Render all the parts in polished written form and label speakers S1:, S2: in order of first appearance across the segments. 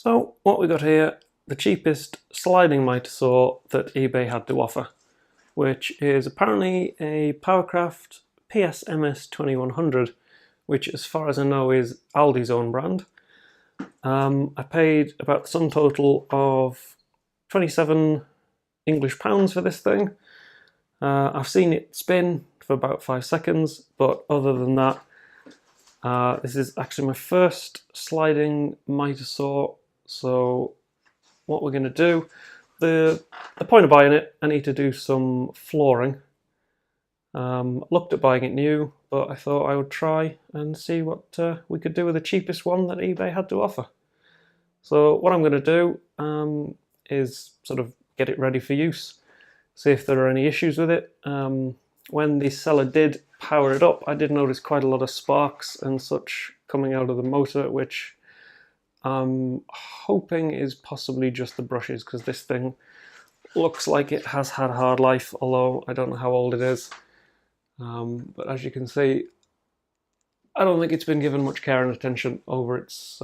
S1: So what we got here, the cheapest sliding mitre saw that eBay had to offer, which is apparently a Powercraft PSMS 2100, which as far as I know is Aldi's own brand. I paid about the sum total of 27 English pounds for this thing. I've seen it spin for about 5 seconds, but other than that, this is actually my first sliding mitre saw. So what we're going to do, the point of buying it, I need to do some flooring. Looked at buying it new, but I thought I would try and see what we could do with the cheapest one that eBay had to offer. So what I'm going to do is sort of get it ready for use, see if there are any issues with it. When the seller did power it up, I did notice quite a lot of sparks and such coming out of the motor, which I'm hoping is possibly just the brushes, because this thing looks like it has had a hard life, although I don't know how old it is. But as you can see, I don't think it's been given much care and attention over its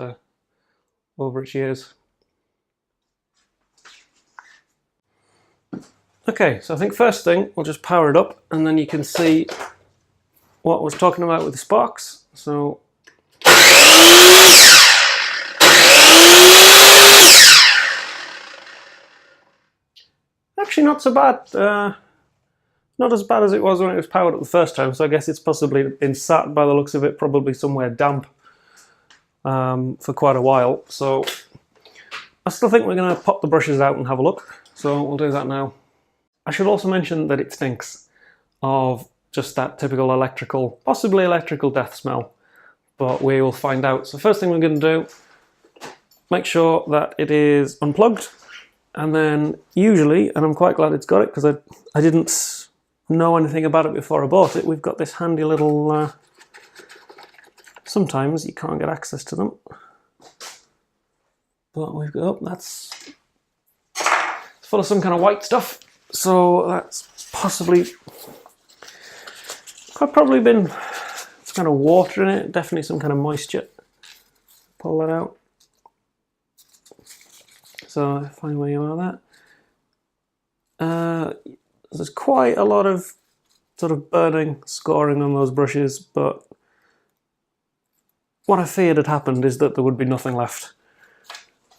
S1: years. Okay, so I think first thing, we'll just power it up, and then you can see what I was talking about with the sparks. So actually not so bad. Not as bad as it was when it was powered up the first time, so I guess it's possibly been sat, by the looks of it, probably somewhere damp for quite a while. So I still think we're going to pop the brushes out and have a look, so we'll do that now. I should also mention that it stinks of just that typical electrical, possibly electrical death smell, but we will find out. So first thing we're going to do, make sure that it is unplugged, and then usually, and I'm quite glad it's got it because I didn't know anything about it before I bought it, we've got this handy little, sometimes you can't get access to them, but we've got, oh, that's it's full of some kind of white stuff, so that's possibly, could probably been some kind of water in it, definitely some kind of moisture. Pull that out. So find where you are that. There's quite a lot of sort of burning, scoring on those brushes, but what I feared had happened is that there would be nothing left.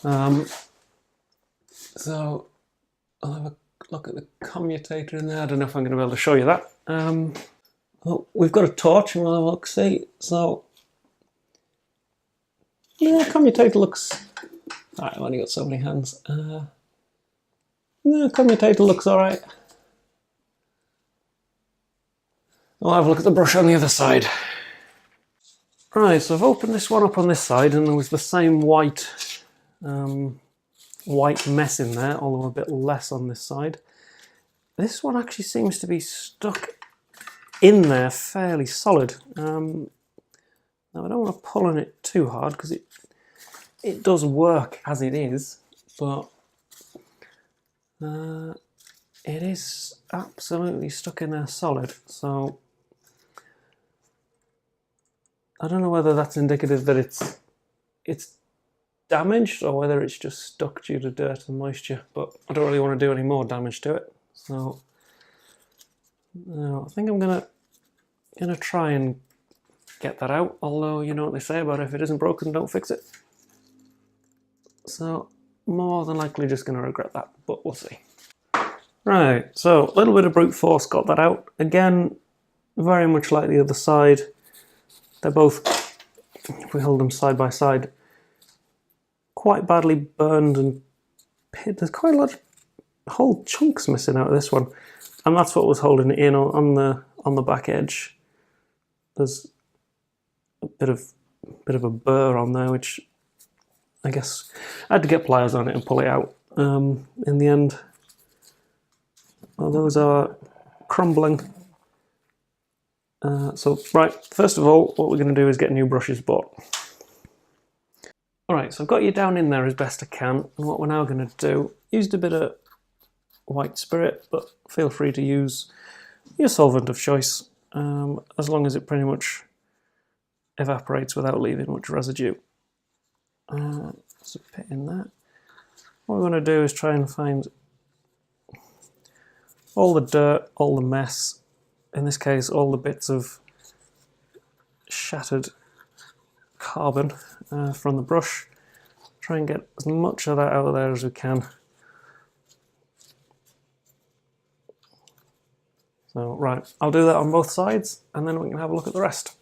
S1: So I'll have a look at the commutator in there. I don't know if I'm going to be able to show you that. Well, we've got a torch and we'll have a look, see. So yeah, commutator looks, alright, I've only got so many hands. Yeah, commutator looks alright. I'll have a look at the brush on the other side. Right, so I've opened this one up on this side, and there was the same white white mess in there, although a bit less on this side. This one actually seems to be stuck in there fairly solid. Now I don't want to pull on it too hard because it does work as it is, but it is absolutely stuck in there solid. So I don't know whether that's indicative that it's damaged or whether it's just stuck due to dirt and moisture, but I don't really want to do any more damage to it. So I think I'm gonna try and get that out, although you know what they say about if it isn't broken, don't fix it. So more than likely just gonna regret that, but we'll see. Right, so a little bit of brute force got that out. Again, very much like the other side. They're both, if we hold them side by side, quite badly burned and there's quite a lot of whole chunks missing out of this one, and that's what was holding it in on the back edge. There's a bit of a burr on there, which I guess I had to get pliers on it and pull it out. In the end, well, those are crumbling. So right, first of all, what we're going to do is get new brushes bought. Alright, so I've got you down in there as best I can, and what we're now going to do, used a bit of white spirit, but feel free to use your solvent of choice, as long as it pretty much evaporates without leaving much residue. There's a bit in there. What we're going to do is try and find all the dirt, all the mess, in this case all the bits of shattered carbon from the brush. Try and get as much of that out of there as we can. So right, I'll do that on both sides and then we can have a look at the rest.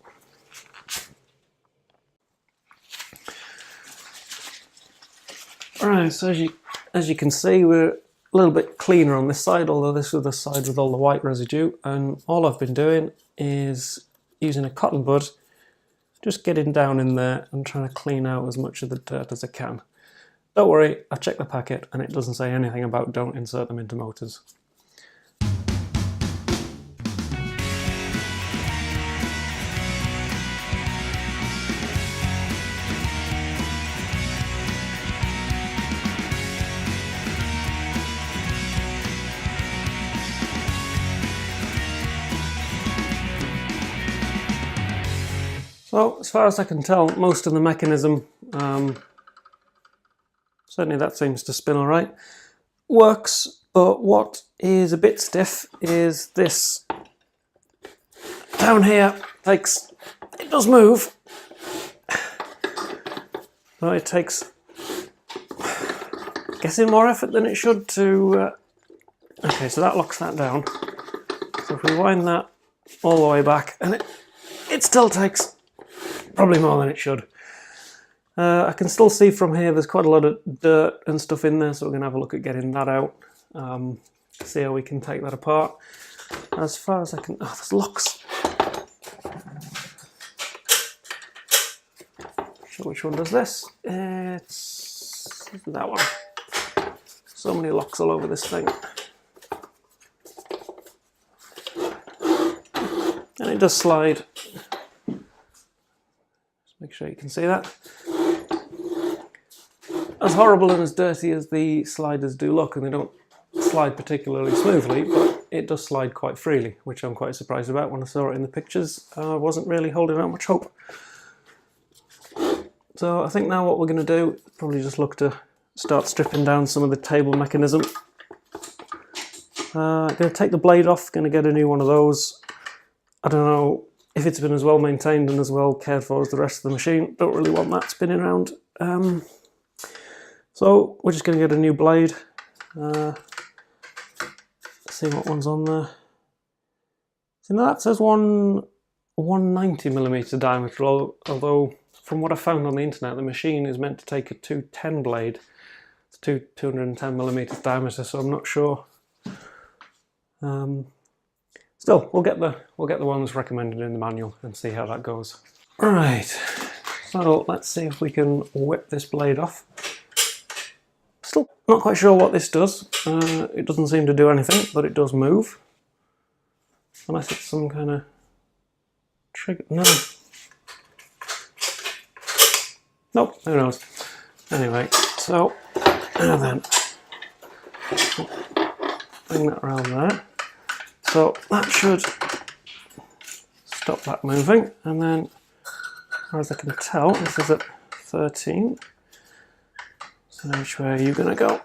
S1: Right, so as you can see, we're a little bit cleaner on this side, although this was the side with all the white residue, and all I've been doing is using a cotton bud, just getting down in there and trying to clean out as much of the dirt as I can. Don't worry, I've checked the packet and it doesn't say anything about don't insert them into motors. So, as far as I can tell, most of the mechanism, certainly that seems to spin alright, works, but what is a bit stiff is this down here. It does move, but it takes, I'm guessing, more effort than it should to, okay, so that locks that down. So if we wind that all the way back, and it still takes probably more than it should. I can still see from here there's quite a lot of dirt and stuff in there, so we're going to have a look at getting that out, see how we can take that apart. As far as I can, oh, there's locks. So which one does this? It's that one. So many locks all over this thing. And it does slide. Make sure you can see that. As horrible and as dirty as the sliders do look, and they don't slide particularly smoothly, but it does slide quite freely, which I'm quite surprised about. When I saw it in the pictures, I wasn't really holding out much hope. So I think now what we're going to do is probably just look to start stripping down some of the table mechanism. I'm going to take the blade off, going to get a new one of those. I don't know if it's been as well maintained and as well cared for as the rest of the machine. Don't really want that spinning around. So we're just going to get a new blade. See what one's on there. So now that says 190mm diameter, although from what I found on the internet, the machine is meant to take a 210 blade. It's 210mm diameter, so I'm not sure. Still, we'll get the ones recommended in the manual and see how that goes. Right, so let's see if we can whip this blade off. Still not quite sure what this does. It doesn't seem to do anything, but it does move. Unless it's some kind of trigger. No. Nope, who knows. Anyway, so, and then bring that around there. So that should stop that moving, and then, as far as I can tell, this is at 13. So which way are you going to go?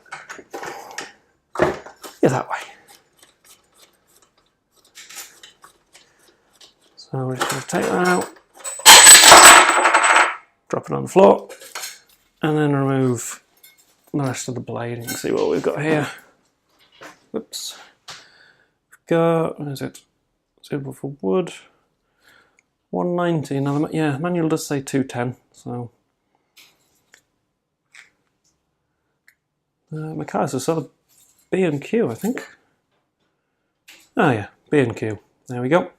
S1: Yeah, that way. So we're just going to take that out, drop it on the floor, and then remove the rest of the blade and see what we've got here. Whoops. What is it? Suitable for wood. 190. Now, the manual does say 210, so. Mikasa, so B and Q, I think. Oh yeah, B and Q. There we go.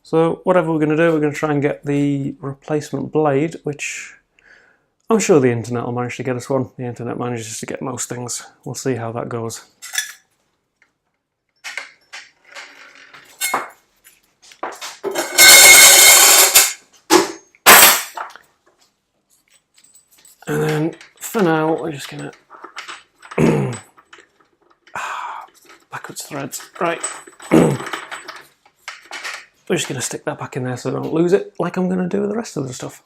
S1: So whatever we're going to do, we're going to try and get the replacement blade, which I'm sure the internet will manage to get us one. The internet manages to get most things. We'll see how that goes. And then for now, we're just going to backwards threads. Right. We're just going to stick that back in there so I don't lose it, like I'm going to do with the rest of the stuff.